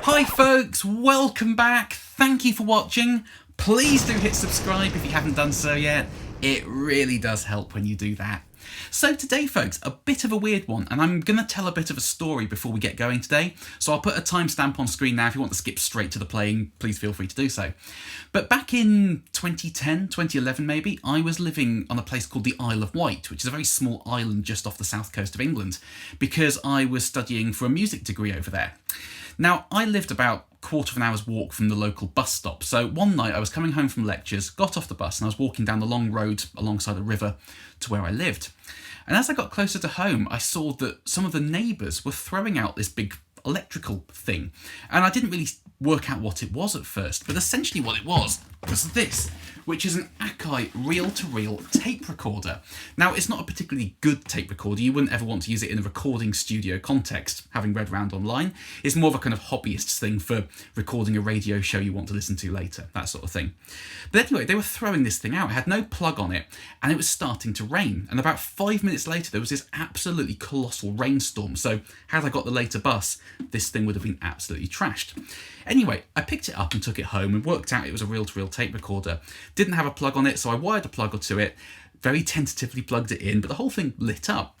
Hi folks, welcome back. Thank you for watching. Please do hit subscribe if you haven't done so yet. It really does help when you do that. So today folks, a bit of a weird one, and I'm going to tell a bit of a story before we get going today. So I'll put a timestamp on screen now. If you want to skip straight to the playing, please feel free to do so. But back in 2010, 2011 maybe, I was living on a place called the Isle of Wight, which is a very small island just off the south coast of England, because I was studying for a music degree over there. Now, I lived about a quarter of an hour's walk from the local bus stop, so one night I was coming home from lectures, got off the bus, and I was walking down the long road alongside a river to where I lived. And as I got closer to home, I saw that some of the neighbours were throwing out this big electrical thing, and I didn't really work out what it was at first, but essentially what it was this, which is an Akai reel-to-reel tape recorder. Now, it's not a particularly good tape recorder. You wouldn't ever want to use it in a recording studio context, having read around online. It's more of a kind of hobbyist's thing for recording a radio show you want to listen to later, that sort of thing. But anyway, they were throwing this thing out. It had no plug on it, and it was starting to rain. And about 5 minutes later, there was this absolutely colossal rainstorm. So had I got the later bus, this thing would have been absolutely trashed. Anyway, I picked it up and took it home and worked out it was a reel-to-reel tape recorder. Didn't have a plug on it, so I wired a plug or to it, very tentatively plugged it in, but the whole thing lit up.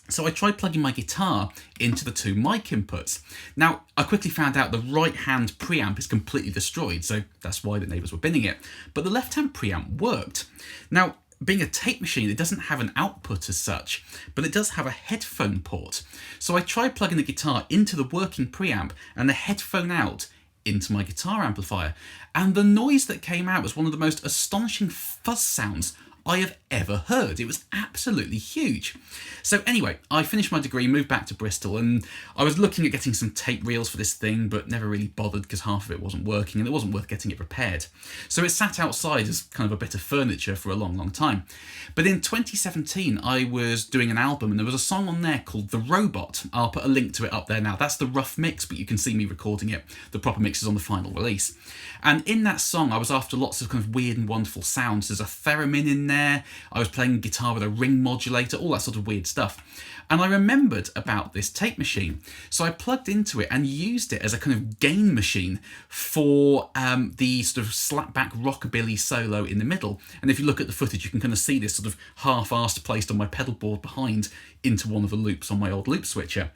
So I tried plugging my guitar into the two mic inputs. Now, I quickly found out the right-hand preamp is completely destroyed, so that's why the neighbours were binning it. But the left-hand preamp worked. Now, being a tape machine, it doesn't have an output as such, but it does have a headphone port. So I tried plugging the guitar into the working preamp and the headphone out into my guitar amplifier, and the noise that came out was one of the most astonishing fuzz sounds I have ever heard. It was absolutely huge. So anyway, I finished my degree, moved back to Bristol, and I was looking at getting some tape reels for this thing, but never really bothered because half of it wasn't working and it wasn't worth getting it repaired. So it sat outside as kind of a bit of furniture for a long, long time. But in 2017, I was doing an album and there was a song on there called The Robot. I'll put a link to it up there now. That's the rough mix, but you can see me recording it. The proper mix is on the final release. And in that song, I was after lots of kind of weird and wonderful sounds. There's a theremin in there. I was playing guitar with a ring modulator, all that sort of weird stuff. And I remembered about this tape machine. So I plugged into it and used it as a kind of gain machine for the sort of slapback rockabilly solo in the middle. And if you look at the footage, you can kind of see this sort of half-assed placed on my pedal board behind into one of the loops on my old loop switcher.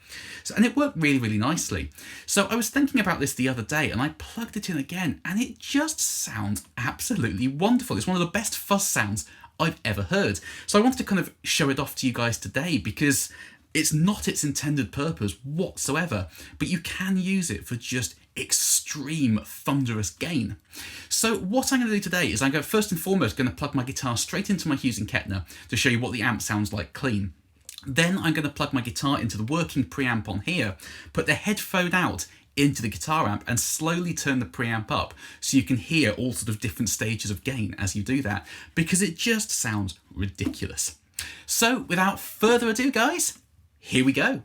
And it worked really, really nicely. So I was thinking about this the other day and I plugged it in again and it just sounds absolutely wonderful. It's one of the best fuzz sounds I've ever heard. So I wanted to kind of show it off to you guys today because it's not its intended purpose whatsoever, but you can use it for just extreme thunderous gain. So what I'm going to do today is first and foremost going to plug my guitar straight into my Hughes and Kettner to show you what the amp sounds like clean. Then I'm going to plug my guitar into the working preamp on here, put the headphone out into the guitar amp and slowly turn the preamp up so you can hear all sort of different stages of gain as you do that, because it just sounds ridiculous. So without further ado guys, here we go.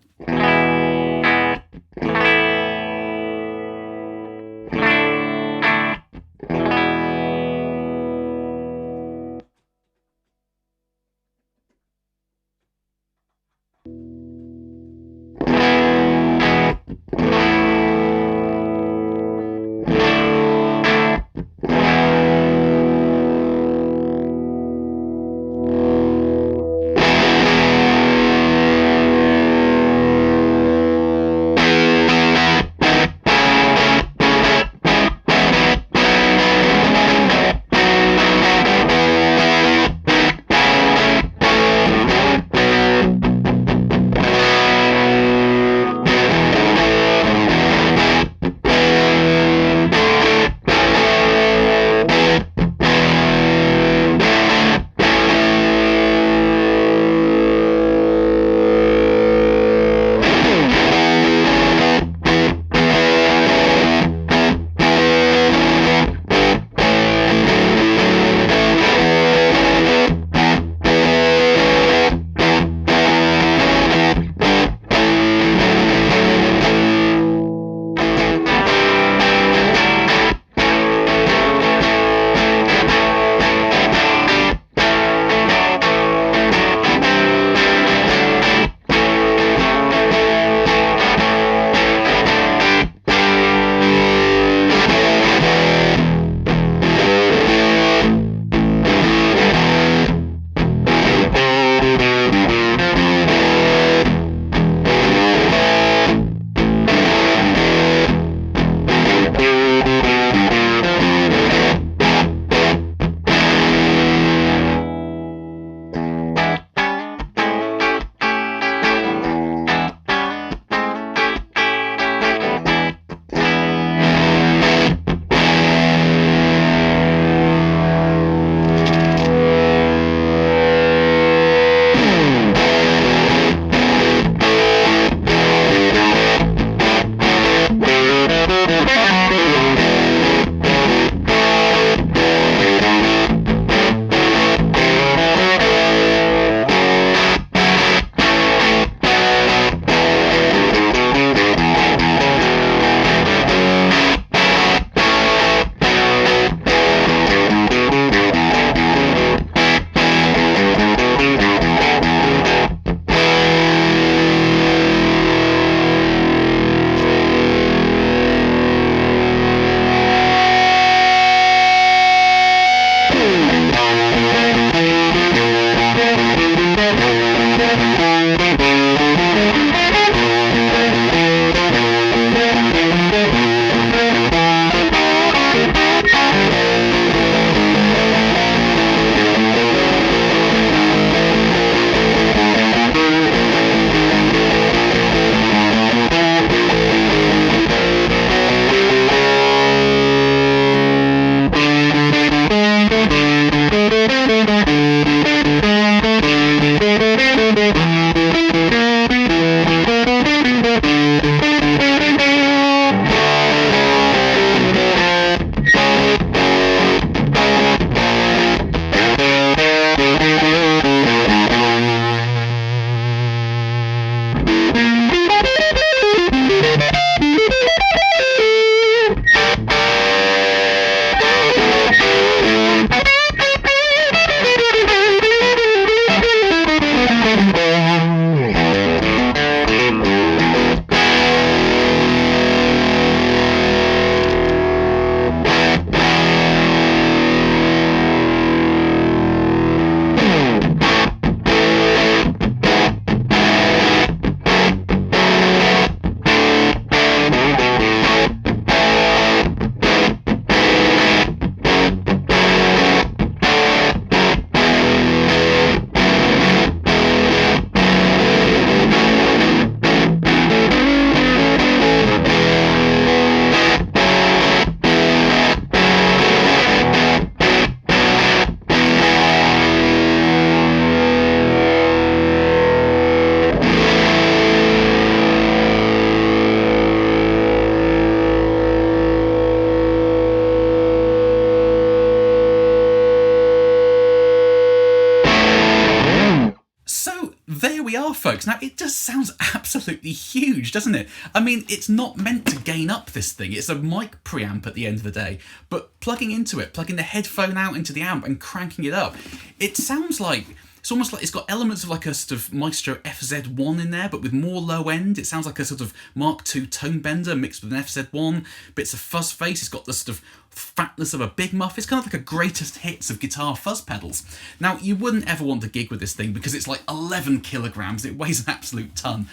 folks. Now, it just sounds absolutely huge, doesn't it? I mean, it's not meant to gain up this thing. It's a mic preamp at the end of the day. But plugging into it, plugging the headphone out into the amp and cranking it up, it sounds like... It's almost like it's got elements of like a sort of Maestro FZ1 in there, but with more low end. It sounds like a sort of Mark II tone bender mixed with an FZ1, bits of fuzz face. It's got the sort of fatness of a big muff. It's kind of like a greatest hits of guitar fuzz pedals. Now, you wouldn't ever want to gig with this thing because it's like 11 kilograms. It weighs an absolute ton.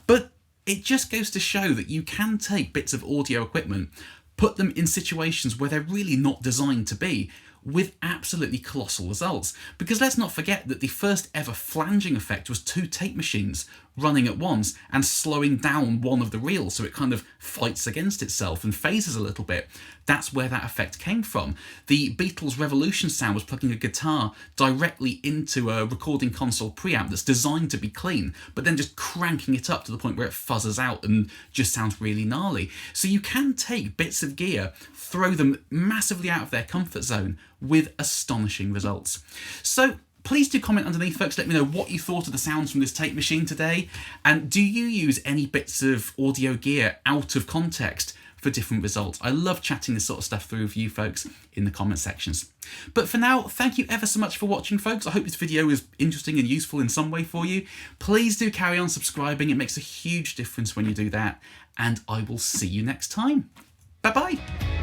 But it just goes to show that you can take bits of audio equipment, put them in situations where they're really not designed to be, with absolutely colossal results. Because let's not forget that the first ever flanging effect was 2 tape machines running at once and slowing down one of the reels so it kind of fights against itself and phases a little bit. That's where that effect came from. The Beatles' Revolution sound was plugging a guitar directly into a recording console preamp that's designed to be clean, but then just cranking it up to the point where it fuzzes out and just sounds really gnarly. So you can take bits of gear, throw them massively out of their comfort zone with astonishing results. So please do comment underneath, folks. Let me know what you thought of the sounds from this tape machine today. And do you use any bits of audio gear out of context for different results? I love chatting this sort of stuff through with you folks in the comment sections. But for now, thank you ever so much for watching, folks. I hope this video was interesting and useful in some way for you. Please do carry on subscribing. It makes a huge difference when you do that. And I will see you next time. Bye-bye.